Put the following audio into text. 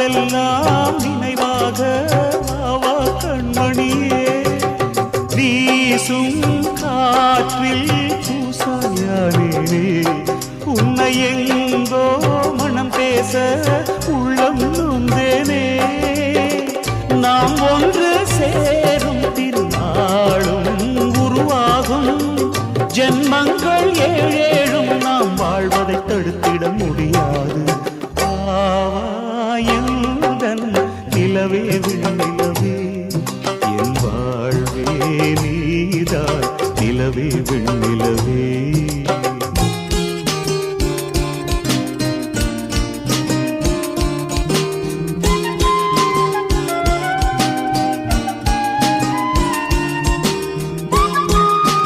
நாளெல்லாம் நினைவாக வாவா கண்மணியே வீசும் காற்றில் பூசாயானே உன்னை எங்கோ மனம் பேச உள்ளம் நொந்தேனே நாம் ஒன்று சேரும் திருநாளும் உருவாகும் ஜென்மங்கள் ஏழேழும் நாம் வாழ்வதை தடுத்திட முடியாது ஆவாயுடன் நிலவே விண்ணிலவே என் வாழ்வே நீதான் நிலவே விண்ணிலவே